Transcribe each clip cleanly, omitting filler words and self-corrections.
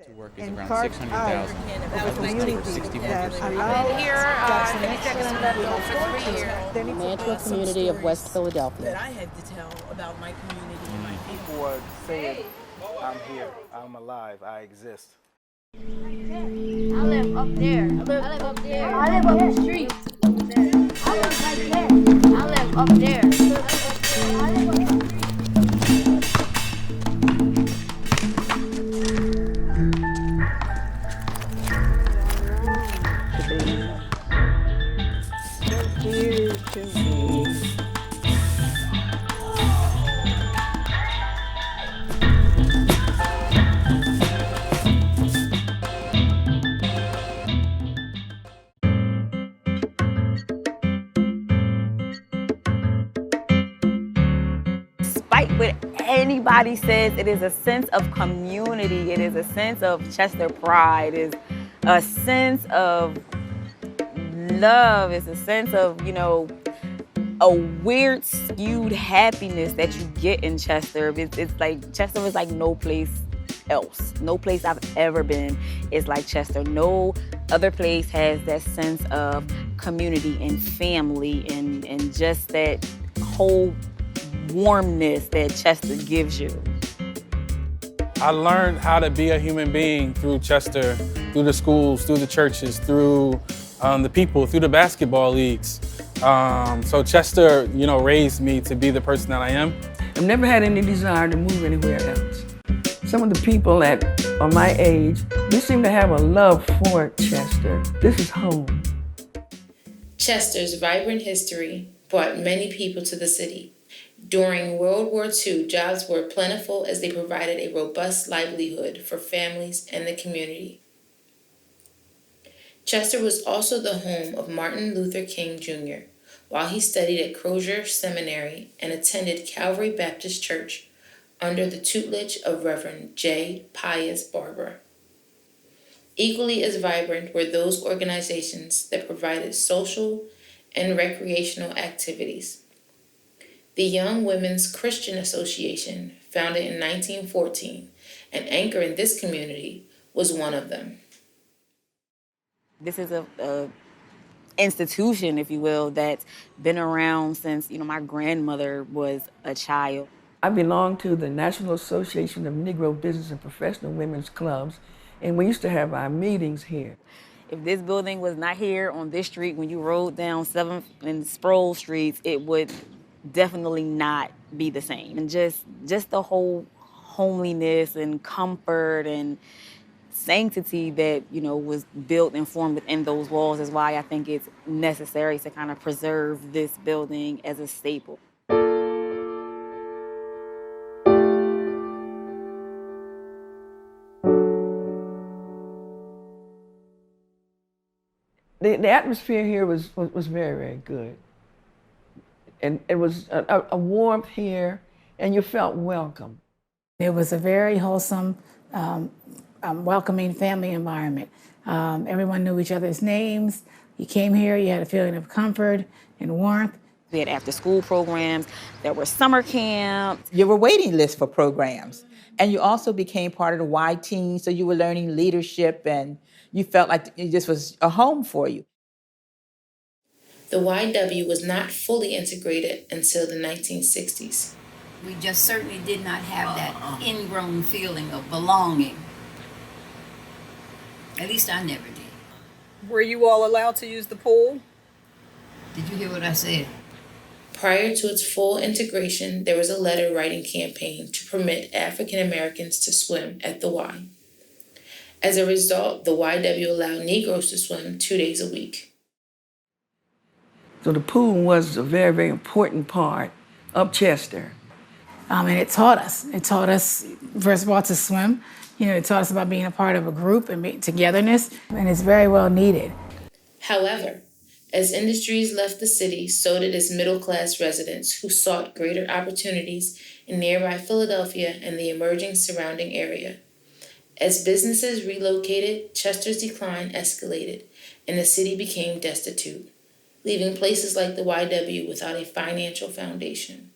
To work is in around part 600,000 of a community 61 that years. allows Mantua community of West Philadelphia. That I had to tell about my community and my people. People are saying, I'm here, I'm alive, I exist. I live up there. I live up there. I live up the street. I live right there. I live up there. I live up the street. Despite what anybody says, it is a sense of community. It is a sense of Chester pride. It is a sense of love. It's a sense of, a weird skewed happiness that you get in Chester. It's like Chester is like no place else. No place I've ever been is like Chester. No other place has that sense of community and family and just that whole warmness that Chester gives you. I learned how to be a human being through Chester, through the schools, through the churches, through the people, through the basketball leagues. So Chester, raised me to be the person that I am. I've never had any desire to move anywhere else. Some of the people that are my age, we seem to have a love for Chester. This is home. Chester's vibrant history brought many people to the city. During World War II, jobs were plentiful as they provided a robust livelihood for families and the community. Chester was also the home of Martin Luther King Jr. while he studied at Crozier Seminary and attended Calvary Baptist Church under the tutelage of Reverend J. Pius Barber. Equally as vibrant were those organizations that provided social and recreational activities. The Young Women's Christian Association, founded in 1914, an anchor in this community, was one of them. This is a institution, if you will, that's been around since, my grandmother was a child. I belong to the National Association of Negro Business and Professional Women's Clubs, and we used to have our meetings here. If this building was not here on this street when you rode down 7th and Sproul Streets, it would definitely not be the same. And just the whole homeliness and comfort and sanctity that, was built and formed within those walls is why I think it's necessary to kind of preserve this building as a staple. The atmosphere here was very, very good. And it was a warmth here, and you felt welcome. It was a very wholesome, welcoming family environment. Everyone knew each other's names. You came here, you had a feeling of comfort and warmth. We had after-school programs. There were summer camps. You were waiting lists for programs. And you also became part of the Y team, so you were learning leadership, and you felt like this was a home for you. The YW was not fully integrated until the 1960s. We just certainly did not have that ingrown feeling of belonging. At least I never did. Were you all allowed to use the pool? Did you hear what I said? Prior to its full integration, there was a letter writing campaign to permit African Americans to swim at the Y. As a result, the YW allowed Negroes to swim 2 days a week. So the pool was a very, very important part of Chester. And it taught us. It taught us, first of all, to swim. It taught us about being a part of a group and togetherness, and it's very well needed. However, as industries left the city, so did its middle-class residents who sought greater opportunities in nearby Philadelphia and the emerging surrounding area. As businesses relocated, Chester's decline escalated, and the city became destitute, leaving places like the YW without a financial foundation.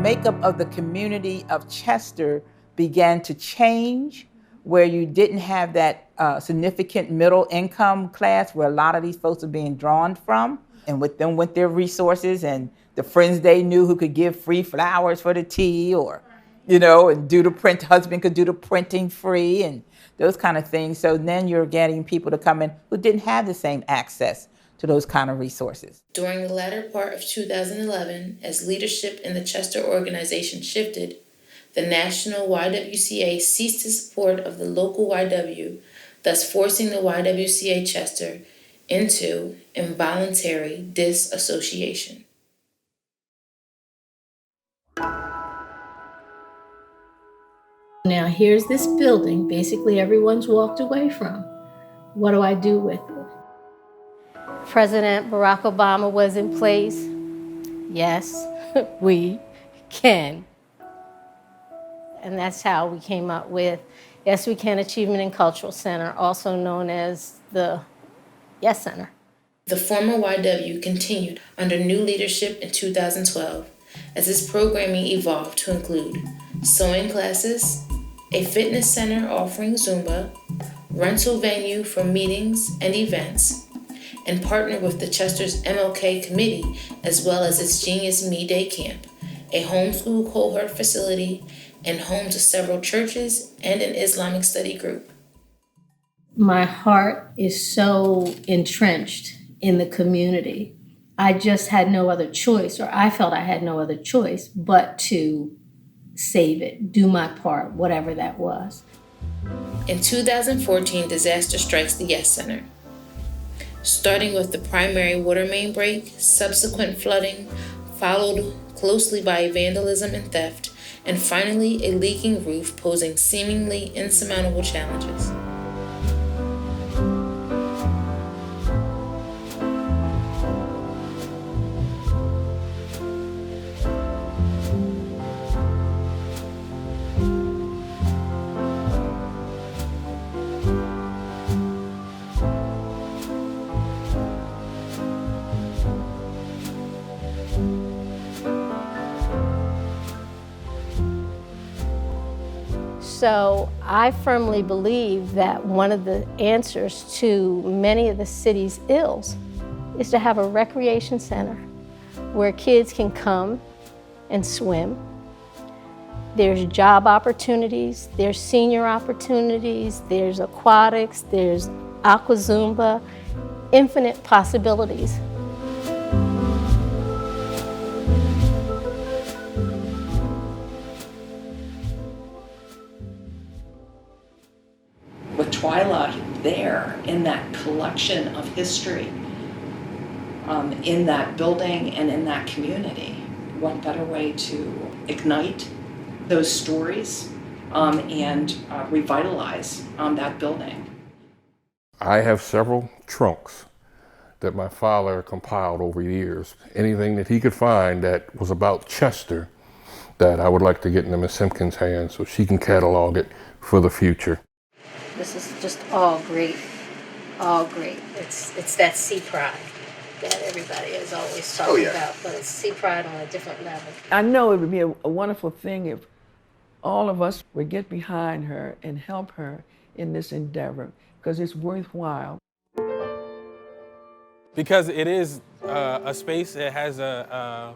makeup of the community of Chester began to change, where you didn't have that significant middle income class where a lot of these folks are being drawn from. And with them, with their resources and the friends they knew who could give free flowers for the tea, or, you know, and do the print, husband could do the printing free and those kind of things. So then you're getting people to come in who didn't have the same access to those kind of resources. During the latter part of 2011, as leadership in the Chester organization shifted, the national YWCA ceased its support of the local YW, thus forcing the YWCA Chester into involuntary disassociation. Now here's this building basically everyone's walked away from. What do I do with it? President Barack Obama was in place. Yes, we can. And that's how we came up with Yes We Can Achievement and Cultural Center, also known as the Yes Center. The former YW continued under new leadership in 2012 as its programming evolved to include sewing classes, a fitness center offering Zumba, rental venue for meetings and events, and partnered with the Chester's MLK Committee as well as its Genius Me Day Camp, a homeschool cohort facility, and home to several churches and an Islamic study group. My heart is so entrenched in the community. I just had no other choice, or I felt I had no other choice but to save it, do my part, whatever that was. In 2014, disaster strikes the Yes Center. Starting with the primary water main break, subsequent flooding, followed closely by vandalism and theft, and finally a leaking roof posing seemingly insurmountable challenges. So I firmly believe that one of the answers to many of the city's ills is to have a recreation center where kids can come and swim. There's job opportunities, there's senior opportunities, there's aquatics, there's aqua Zumba, infinite possibilities. With Twyla there in that collection of history, in that building and in that community, what better way to ignite those stories and revitalize that building. I have several trunks that my father compiled over years. Anything that he could find that was about Chester that I would like to get into Ms. Simpkins' hands so she can catalog it for the future. This is just all great, all great. It's that sea pride that everybody is always talking about, but it's sea pride on a different level. I know it would be a wonderful thing if all of us would get behind her and help her in this endeavor, because it's worthwhile. Because it is a space, it has a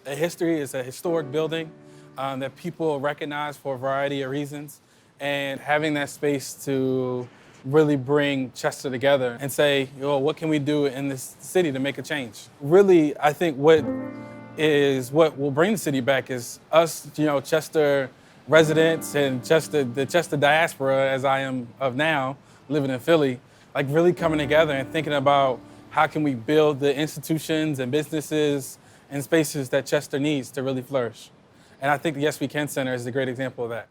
history, it's a historic building that people recognize for a variety of reasons. And having that space to really bring Chester together and say, what can we do in this city to make a change? Really, I think what will bring the city back is us, Chester residents and the Chester diaspora, as I am of now, living in Philly, like really coming together and thinking about how can we build the institutions and businesses and spaces that Chester needs to really flourish. And I think the Yes We Can Center is a great example of that.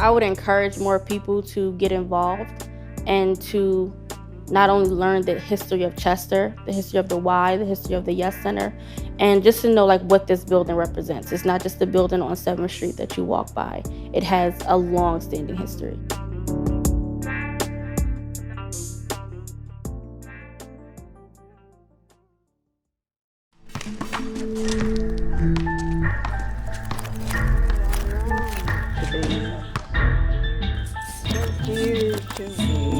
I would encourage more people to get involved and to not only learn the history of Chester, the history of the Y, the history of the Yes Center, and just to know what this building represents. It's not just a building on 7th Street that you walk by. It has a long-standing history. Dear to me.